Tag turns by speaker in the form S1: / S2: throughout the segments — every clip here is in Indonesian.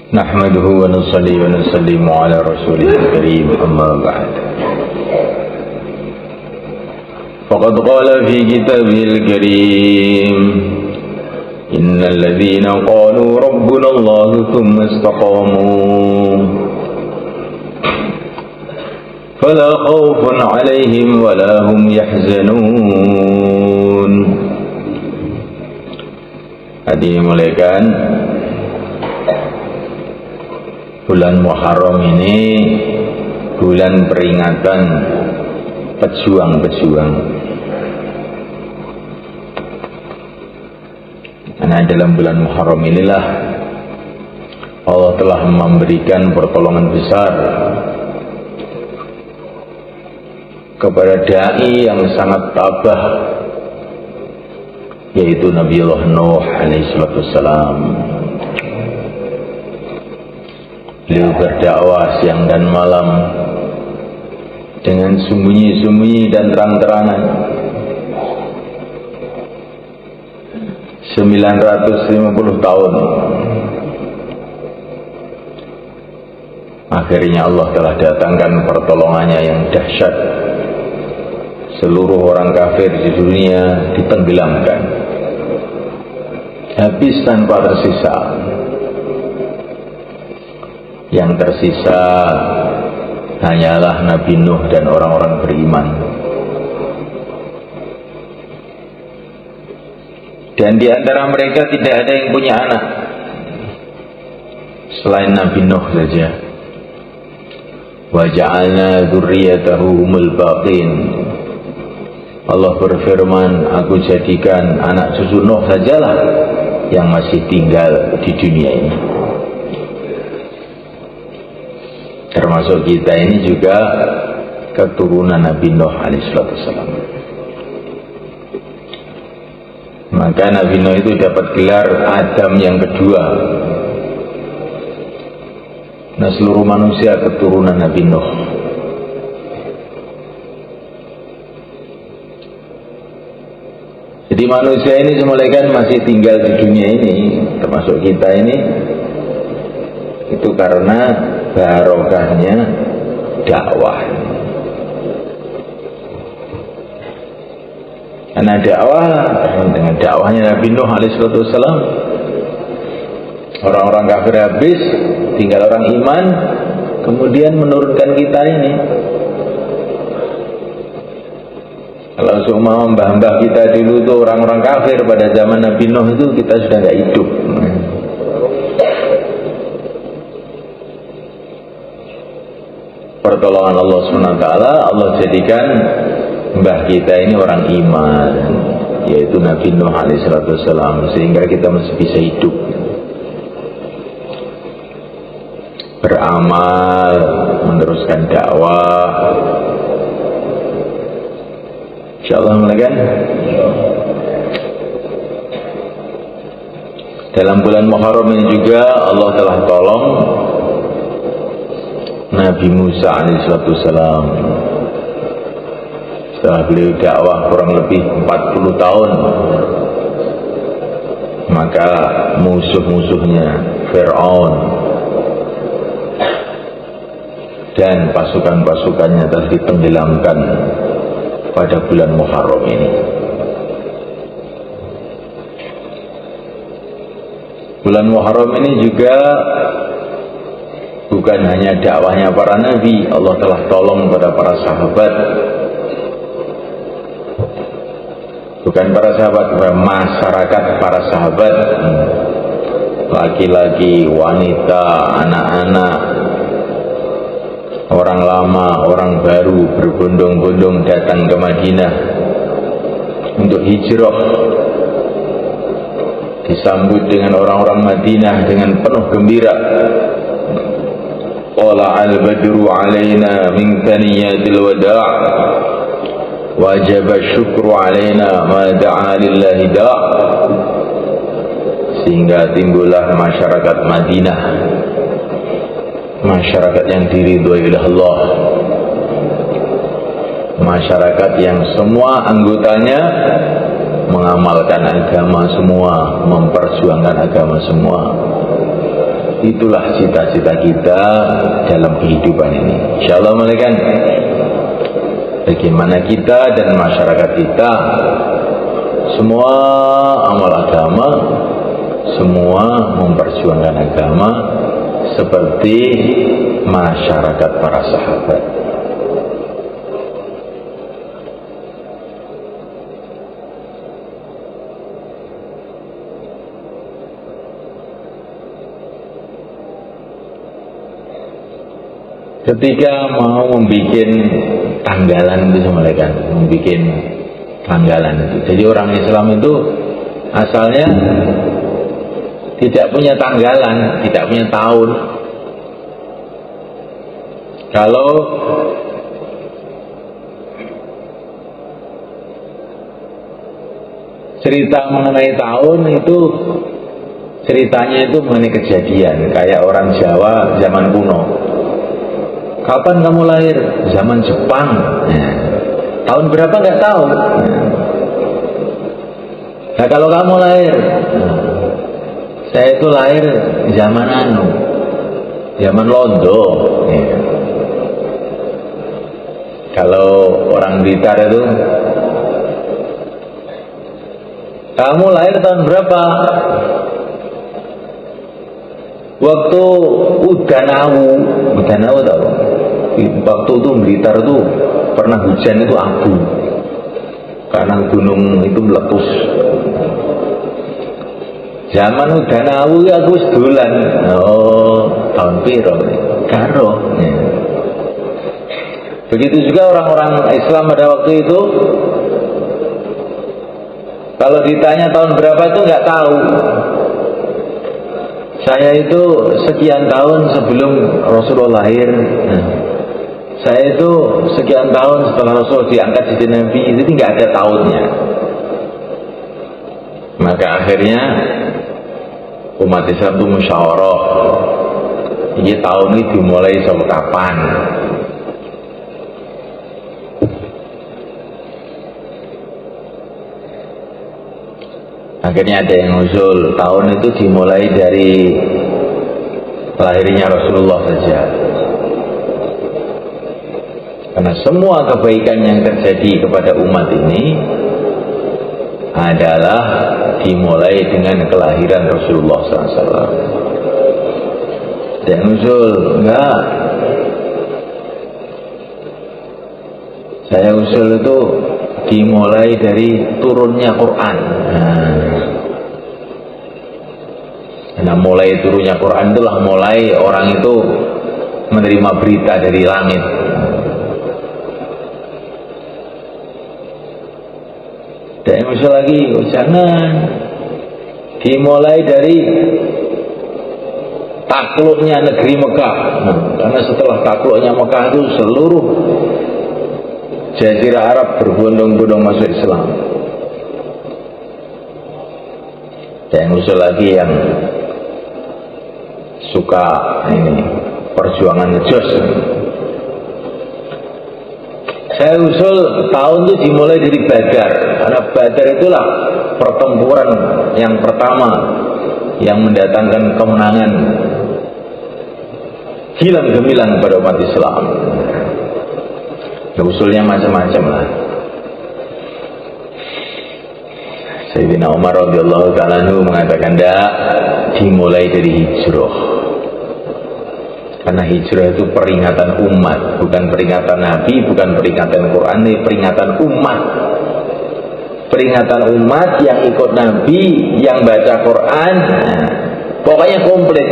S1: نحمده ونصلي ونسلم على رسوله الكريم أما بعد فقد قال في كتابه الكريم إن الذين قالوا ربنا الله ثم استقاموا فلا خوف عليهم ولا هم يحزنون. Hadirin dimulakan, bulan Muharram ini bulan peringatan pejuang-pejuang. Karena dalam bulan Muharram inilah Allah telah memberikan pertolongan besar kepada dai yang sangat tabah, yaitu Nabiullah Nuh alaihissalam. Beliau berdakwah siang dan malam dengan sembunyi-sembunyi dan terang-terangan 950 tahun. Akhirnya Allah telah datangkan pertolongannya yang dahsyat. Seluruh orang kafir di dunia ditenggelamkan, habis tanpa tersisa. Yang tersisa hanyalah Nabi Nuh dan orang-orang beriman. Dan di antara mereka tidak ada yang punya anak selain Nabi Nuh saja. Wa ja'alna dzurriyyatahu humul baqin. Allah berfirman, aku jadikan anak cucu Nuh sajalah yang masih tinggal di dunia ini. Termasuk kita ini juga keturunan Nabi Nuh alaihissalam. Maka Nabi Nuh itu dapat gelar Adam yang kedua. Nah, seluruh manusia keturunan Nabi Nuh. Jadi manusia ini semulaikan masih tinggal di dunia ini, termasuk kita ini, itu karena barokahnya dakwah. Karena dakwah, dengan dakwahnya Nabi Nuh alaihissalam, orang-orang kafir habis, tinggal orang iman, kemudian menurunkan kita ini. Kalau semua mbah-mbah kita dulu itu orang-orang kafir pada zaman Nabi Nuh itu, kita sudah nggak hidup. Pertolongan Allah SWT, Allah jadikan mbah kita ini orang iman, yaitu Nabi Nuh alaihissalam, sehingga kita masih bisa hidup, beramal, meneruskan dakwah. InsyaAllah mulai. Dalam bulan Muharram ini juga Allah telah tolong Nabi Musa alaihissalam. Setelah beliau dakwah kurang lebih 40 tahun, maka musuh-musuhnya Fir'aun dan pasukan-pasukannya telah ditenggelamkan pada bulan Muharram ini. Bulan Muharram ini juga bukan hanya dakwahnya para nabi, Allah telah tolong pada para sahabat. Bukan para sahabat, masyarakat para sahabat, laki-laki, wanita, anak-anak, orang lama, orang baru berbondong-bondong datang ke Madinah untuk hijrah. Disambut dengan orang-orang Madinah dengan penuh gembira. Tala'al badru alaina min thaniyatil wada' wajaba syukru alaina ma da'a lillahi da'. Sehingga timbullah masyarakat Madinah, masyarakat yang diridhoi oleh Allah, masyarakat yang semua anggotanya mengamalkan agama semua, memperjuangkan agama semua, itulah cita-cita kita dalam kehidupan ini. Insyaallah malaikat, bagaimana kita dan masyarakat kita, semua amal agama, semua memperjuangkan agama seperti masyarakat para sahabat. Ketika mau membuat tanggalan itu malaikat, membuat tanggalan itu. Jadi orang Islam itu asalnya tidak punya tanggalan, tidak punya tahun. Kalau cerita mengenai tahun itu ceritanya itu mengenai kejadian, kayak orang Jawa zaman kuno. Kapan kamu lahir? Zaman Jepang. Tahun berapa nggak tahu. Nah kalau kamu lahir, saya itu lahir zaman zaman Londo. Kalau orang Blitar itu, kamu lahir tahun berapa? Waktu Udanawu tahu? Waktu itu Blitar itu pernah hujan itu abu, karena gunung itu meletus. Zaman Udanawu aku sedulan. Oh, tahun piro? Karo. Begitu juga orang-orang Islam pada waktu itu, kalau ditanya tahun berapa itu nggak tahu. Saya itu sekian tahun sebelum Rasulullah lahir. Saya itu sekian tahun setelah Rasul diangkat jadi Nabi. Jadi nggak ada tahunnya. Maka akhirnya umat Islam itu musyawarah. Ini tahun ini dimulai sampai kapan? Akhirnya ada yang usul tahun itu dimulai dari lahirnya Rasulullah saja. Karena semua kebaikan yang terjadi kepada umat ini adalah dimulai dengan kelahiran Rasulullah SAW. Yang usul enggak. Saya usul itu dimulai dari turunnya Quran. Nah, mulai turunnya Quran itulah mulai orang itu menerima berita dari langit. Dan usul lagi, jangan dimulai dari takluknya negeri Mekah. Karena setelah takluknya Mekah itu seluruh Jazirah Arab berbondong-bondong masuk Islam. Dan usul lagi yang suka ini perjuangan ngejos. Saya usul tahun itu dimulai dari Badar, karena Badar itulah pertempuran yang pertama yang mendatangkan kemenangan hilang gemilang pada umat Islam. Usulnya macam-macam lah. Sayyidina Umar radhiyallahu ta'ala anhu mengatakan dimulai dari hijrah. Karena hijrah itu peringatan umat, bukan peringatan Nabi, bukan peringatan Quran, ini peringatan umat. Peringatan umat yang ikut Nabi, yang baca Quran, pokoknya komplit.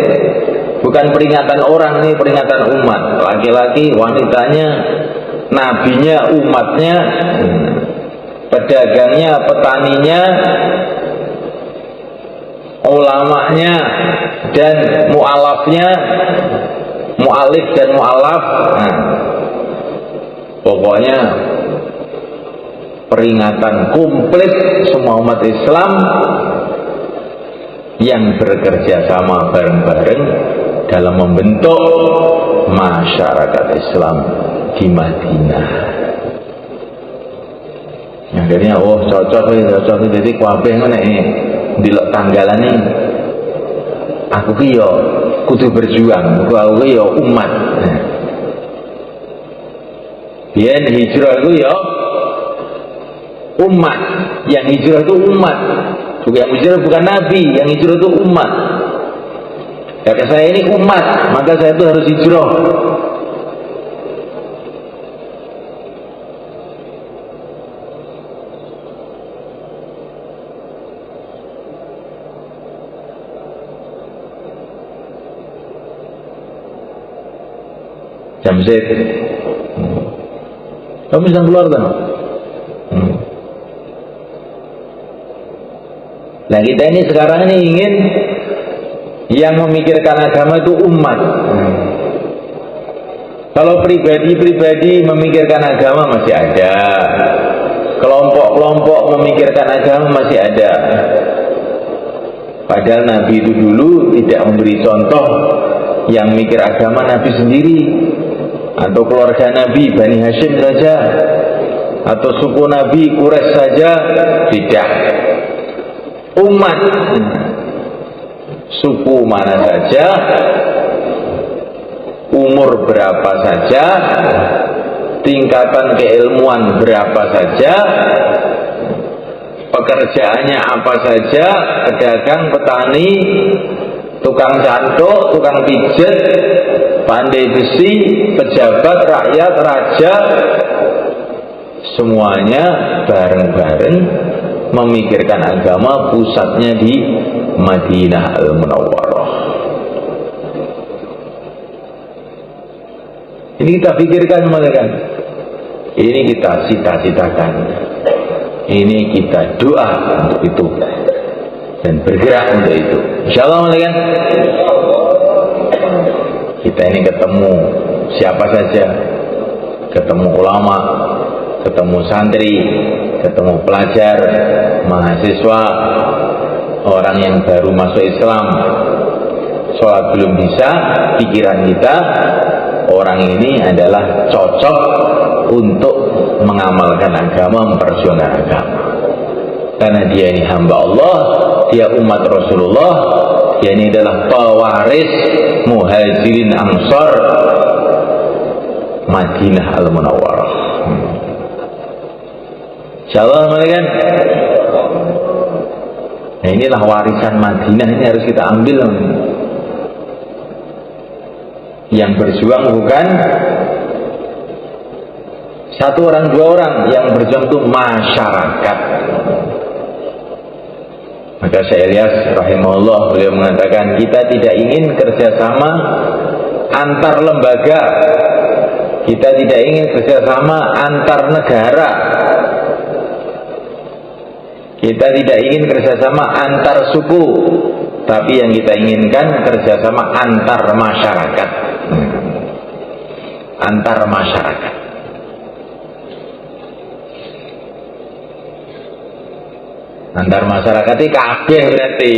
S1: Bukan peringatan orang, ini peringatan umat. Laki-laki, wanitanya, nabinya, umatnya, pedagangnya, petaninya, ulamanya, dan mu'alafnya, mu'alif dan mu'alaf. Pokoknya peringatan komplit semua umat Islam yang bekerja sama bareng-bareng dalam membentuk masyarakat Islam di Madinah. Akhirnya cocok jadi kabeh ngene ndelok tanggalane aku ki yo kudu berjuang. Aku ya umat. Biyen hijrah itu ya umat. Yang hijrah itu umat. Yang hijrah bukan nabi, yang hijrah itu umat. Kata saya ini umat, maka saya itu harus hijrah. Jam Z, kamu bisa keluar kan? Nah kita ini sekarang ini ingin yang memikirkan agama itu umat. Kalau pribadi-pribadi memikirkan agama masih ada, kelompok-kelompok memikirkan agama masih ada. Padahal Nabi itu dulu tidak memberi contoh yang mikir agama Nabi sendiri, atau keluarga Nabi Bani Hashim saja, atau suku Nabi Quraisy saja, tidak. Umat, suku mana saja, umur berapa saja, tingkatan keilmuan berapa saja, pekerjaannya apa saja, pedagang, petani, tukang cantuk, tukang pijet, pandai besi, pejabat, rakyat, raja, semuanya bareng-bareng memikirkan agama, pusatnya di Madinah Al-Munawwarah. Ini kita pikirkan mereka, ini kita cita-citakan, ini kita doa untuk itu dan bergerak untuk itu. Insyaallah mereka, kita ini ketemu siapa saja, ketemu ulama, ketemu santri, ketemu pelajar, mahasiswa, orang yang baru masuk Islam, sholat belum bisa, pikiran kita orang ini adalah cocok untuk mengamalkan agama, memperjuangkan agama. Karena dia ini hamba Allah, dia umat Rasulullah, dia ini adalah pewaris Muhajirin Ansar Madinah Al-Munawwarah. Insyaallah mereka. Nah inilah warisan Madinah, ini harus kita ambil. Yang berjuang bukan satu orang dua orang, yang berjuang itu masyarakat. Maka Syekh Ilyas rahimahullah beliau mengatakan, kita tidak ingin kerjasama antar lembaga, kita tidak ingin kerjasama antar negara, kita tidak ingin kerjasama antar suku, tapi yang kita inginkan kerjasama antar masyarakat. Antar masyarakat. Antar masyarakat itu kabeh berarti.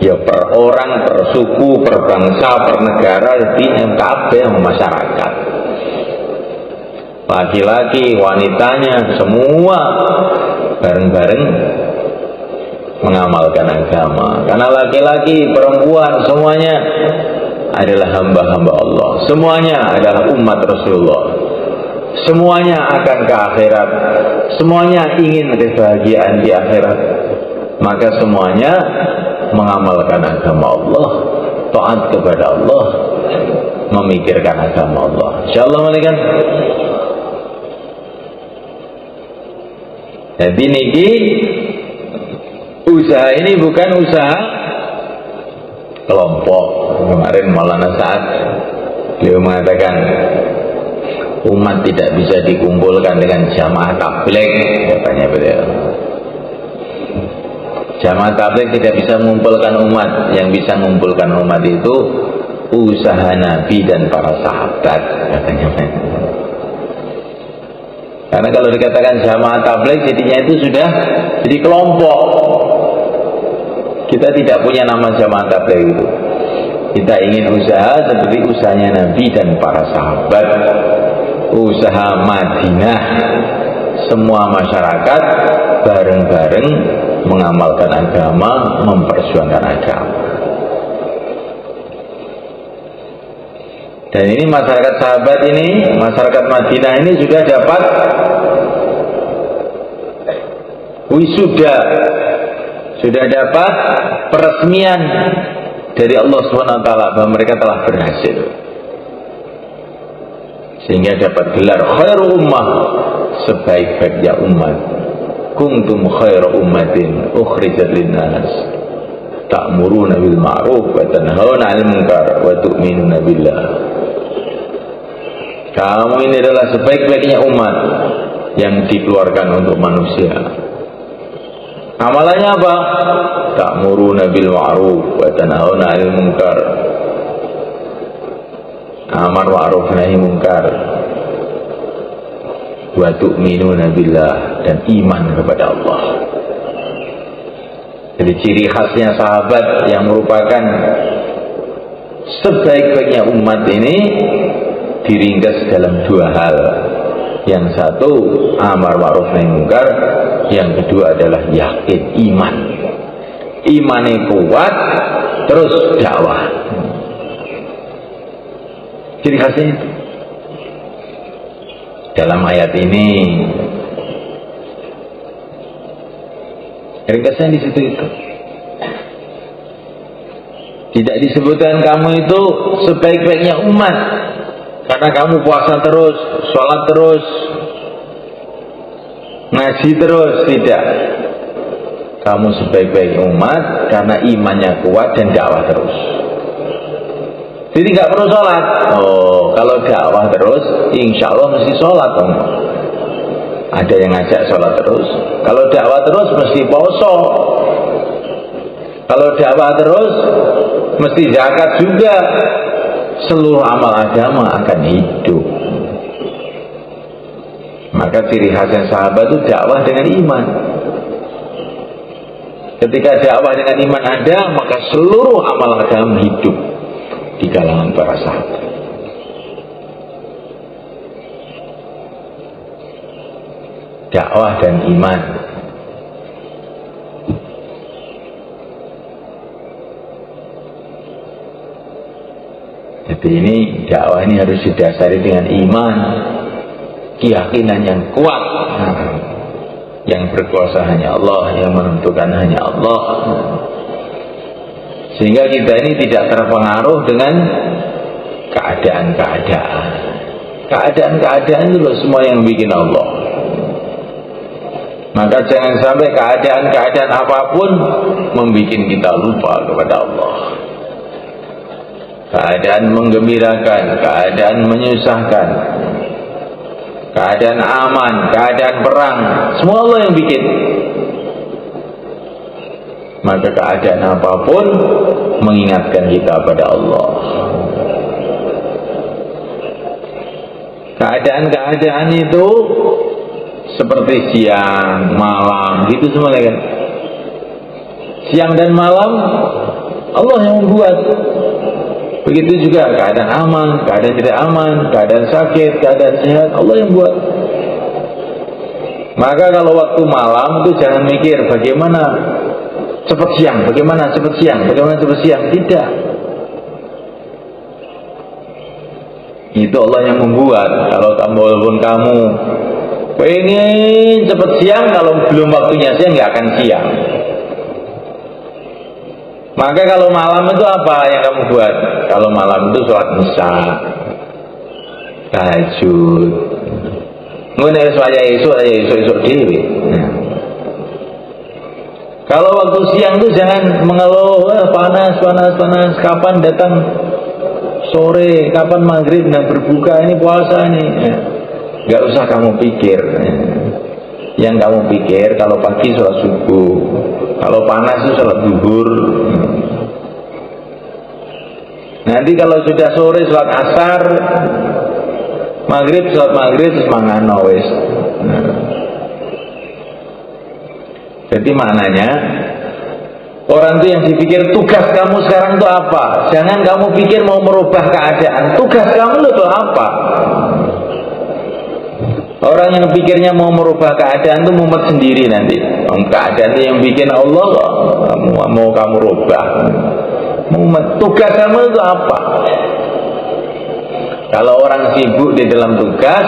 S1: Ya per orang, per suku, per bangsa, per negara, jadi kabeh masyarakat. Laki-laki, wanitanya, semua bareng-bareng mengamalkan agama. Karena laki-laki, perempuan, semuanya adalah hamba-hamba Allah. Semuanya adalah umat Rasulullah. Semuanya akan ke akhirat. Semuanya ingin kebahagiaan di akhirat. Maka semuanya mengamalkan agama Allah, taat kepada Allah, memikirkan agama Allah. Insyaallah mereka. Jadi niki usaha ini bukan usaha kelompok. Kemarin Maulana Sa'ad beliau mengatakan umat tidak bisa dikumpulkan dengan jamaah tabligh, katanya beliau. Jamaah tabligh tidak bisa mengumpulkan umat. Yang bisa mengumpulkan umat itu usaha Nabi dan para sahabat, katanya. Karena kalau dikatakan jamaah tabligh, jadinya itu sudah jadi kelompok. Kita tidak punya nama jamaah tabligh itu. Kita ingin usaha seperti usahanya Nabi dan para sahabat. Usaha Madinah, semua masyarakat bareng-bareng mengamalkan agama, memperjuangkan agama. Dan ini masyarakat sahabat ini, masyarakat Madinah ini sudah dapat wisuda, sudah dapat peresmian dari Allah SWT bahwa mereka telah berhasil, sehingga dapat gelar khairu ummah, sebaik-baiknya umat. Kuntum khairu ummatin ukhrijat linnas ta'muruna bil ma'ruf wa tanhauna 'anil munkar wa tu'minuna billah. Kamu ini adalah sebaik-baiknya umat yang dikeluarkan untuk manusia. Amalannya apa? Ta'muruna bil ma'ruf wa tanhauna 'anil munkar. Amar ma'ruf nahi munkar. Wa tu'minuna billah, dan iman kepada Allah. Jadi ciri khasnya sahabat yang merupakan sebaik-baiknya umat ini diringkas dalam dua hal. Yang satu amar ma'ruf nahi munkar, yang kedua adalah yakin, iman. Imannya kuat, terus dakwah. Ciri khasnya itu. Dalam ayat ini ringkasnya di situ itu. Tidak disebutkan kamu itu sebaik-baiknya umat karena kamu puasa terus, sholat terus, ngaji terus. Tidak. Kamu sebaik-baik umat karena imannya kuat dan dakwah terus. Jadi nggak perlu sholat. Oh, kalau dakwah terus, insya Allah mesti sholat. Ada yang ngajak sholat terus. Kalau dakwah terus mesti poso. Kalau dakwah terus mesti zakat juga. Seluruh amal agama akan hidup. Maka ciri khasnya sahabat itu dakwah dengan iman. Ketika dakwah dengan iman ada, maka seluruh amal agama hidup di kalangan para sahabat. Dakwah dan iman. Jadi ini dakwah ini harus didasari dengan iman, keyakinan yang kuat. Yang berkuasa hanya Allah, yang menentukan hanya Allah. Sehingga kita ini tidak terpengaruh dengan keadaan-keadaan. Keadaan-keadaan itu loh semua yang bikin Allah. Maka jangan sampai keadaan-keadaan apapun membuat kita lupa kepada Allah. Keadaan menggembirakan, keadaan menyusahkan, keadaan aman, keadaan perang, semua Allah yang bikin. Maka keadaan apapun mengingatkan kita pada Allah. Keadaan-keadaan itu seperti siang, malam, gitu semuanya kan. Siang dan malam Allah yang membuat. Begitu juga keadaan aman, keadaan tidak aman, keadaan sakit, keadaan sehat, Allah yang buat. Maka kalau waktu malam itu jangan mikir bagaimana cepat siang, bagaimana cepat siang, bagaimana cepat siang. Tidak. Itu Allah yang membuat. Kalau kamu, walaupun kamu pengen cepat siang, kalau belum waktunya siang nggak akan siang. Maka kalau malam itu apa yang kamu buat? Kalau malam itu sholat isya, tahajud. Mungkin saya esok dewi. Kalau waktu siang itu jangan mengeluh, panas. Kapan datang sore, kapan maghrib dan berbuka, ini puasa nih. Gak usah kamu pikir. Yang kamu pikir kalau pagi sholat subuh, kalau panas itu sholat zuhur. Nanti kalau sudah sore sholat asar, maghrib sholat maghrib terus mangan wis. Jadi maknanya orang itu yang dipikir tugas kamu sekarang itu apa? Jangan kamu pikir mau merubah keadaan. Tugas kamu itu apa? Orang yang pikirnya mau merubah keadaan itu mumet sendiri nanti. Keadaan itu yang bikin Allah kok mau kamu rubah. Mumet. Tugas kamu itu apa? Kalau orang sibuk di dalam tugas,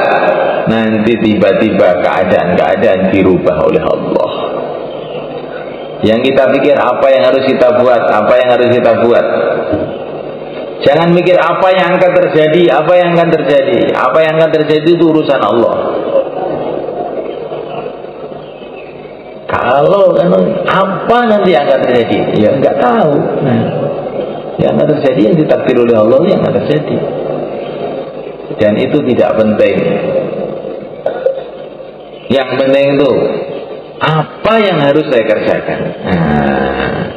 S1: nanti tiba-tiba keadaan-keadaan dirubah oleh Allah. Yang kita pikir apa yang harus kita buat, apa yang harus kita buat. Jangan mikir apa yang akan terjadi, apa yang akan terjadi. Apa yang akan terjadi itu urusan Allah. Kalau apa nanti yang akan terjadi, ya nggak tahu. Nah, yang akan terjadi yang ditakdir oleh Allah yang akan terjadi. Dan itu tidak penting. Yang penting itu apa yang harus saya kerjakan. Nah,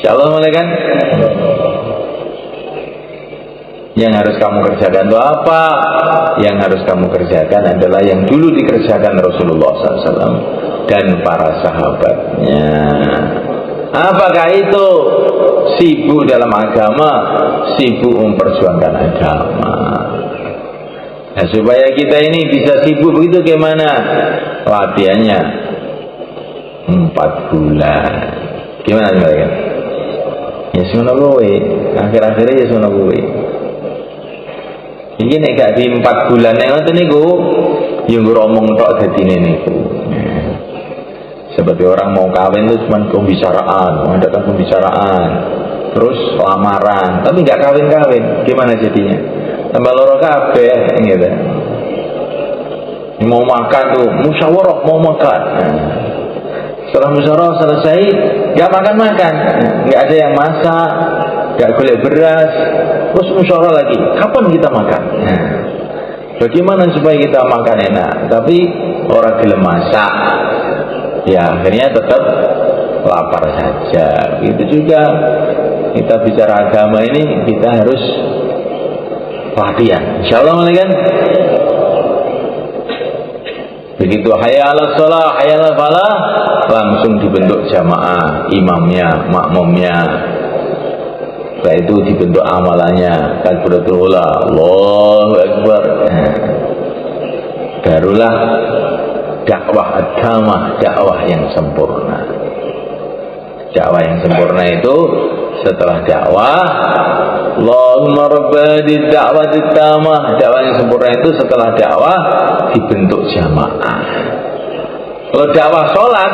S1: insyaallah mulai kan. Yang harus kamu kerjakan itu apa? Yang harus kamu kerjakan adalah yang dulu dikerjakan Rasulullah SAW dan para sahabatnya. Apakah itu? Sibuk dalam agama, sibuk memperjuangkan agama. Nah, supaya kita ini bisa sibuk begitu gimana? Latihannya 4 bulan. Gimana mereka? Ya semua gue, akhir-akhirnya ya semua gue. Ini nek gak di 4 bulan yang ngoten niku, yang gue omong tok dadine niku. Seperti orang mau kawin itu cuma pembicaraan, mengadakan pembicaraan, terus lamaran, tapi nggak kawin-kawin, gimana jadinya? Tambah loro kabeh, gitu. Mau makan tuh, musyawarah mau makan. Setelah musyawarah selesai, nggak makan-makan, nggak ada yang masak, nggak golek beras, terus musyawarah lagi, kapan kita makan? Bagaimana supaya kita makan enak? Tapi orang gelem masak, ya akhirnya tetap lapar saja. Itu juga kita bicara agama ini kita harus latihan. Insyaallah kan. Begitu hayya 'alas shalah, hayya 'alal falah, langsung dibentuk jamaah, imamnya, makmumnya. Setelah itu dibentuk amalannya, takbiratul ula, Allahu Akbar. Barulah dakwah agama, dakwah yang sempurna. Dakwah yang sempurna itu setelah dakwah, Allahumma rabbadi da'wati tamah. Dakwah yang sempurna itu setelah dakwah dibentuk jamaah. Kalau dakwah sholat,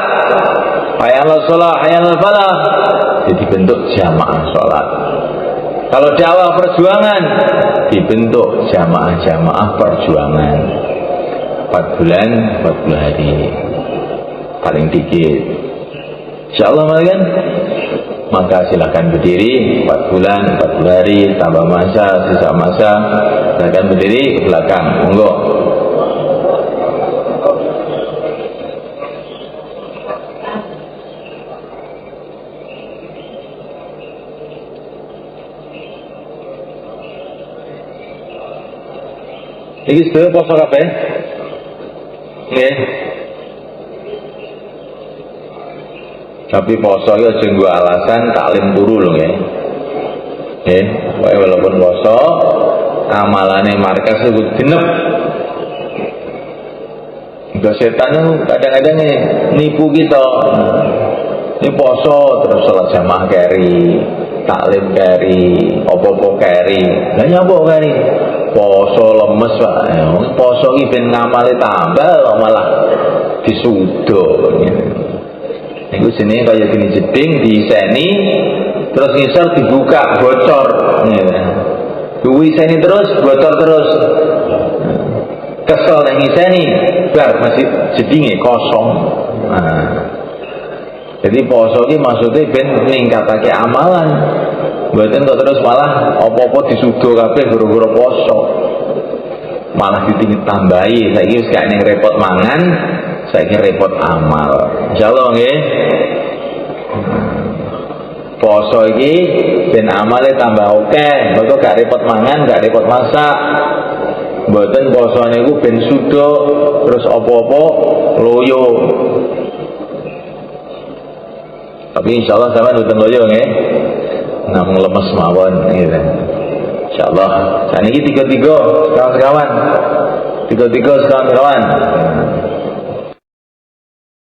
S1: hayya 'alas shalah, hayya 'alal falah, dibentuk jamaah sholat. Kalau dakwah perjuangan, dibentuk jamaah-jamaah perjuangan. 4 bulan, 40 hari paling dikit. Insyaallah kan? Maka silakan berdiri 4 bulan, 40 hari, tambah masa, sisa masa, silakan berdiri ke belakang, monggo. Iki sedaya poso kabeh? Nggih. Tapi poso itu aja nggo alasan taklim turu lho nggih. Nggih, walaupun poso amalane markas itu genep. Enggak setan itu kadang-kadang nipu kita. Ini poso terus salat jamaah keri, taklim keri, opo-opo keri. Lah nyapa keri? Poso lemes Pak. Poso iki ben ngamale tambah malah disudo. Iku jenenge kaya gini jeding diiseni terus ngisor dibuka bocor. Diiseni terus bocor terus. Kesel yang ngiseni bar masih jedinge kosong. Nah. Jadi poso iki maksudnya ben ningkatake amalan. Mboten kok terus malah apa-apa disudo kabeh gara-gara poso. Malah ditambahi, saiki wis gak ning repot mangan, saiki repot amal. Insyaallah nggih. Poso iki ben amale tambah akeh, mergo gak repot mangan, gak repot masak. Mboten poso niku ben sudo terus apa-apa loyo. Tapi insyaallah sampean mboten loyo nggih. Namung lemes mawon gitu. Insyaallah saniki 3-3 sekawan-sekawan. 3-3 sekawan-sekawan.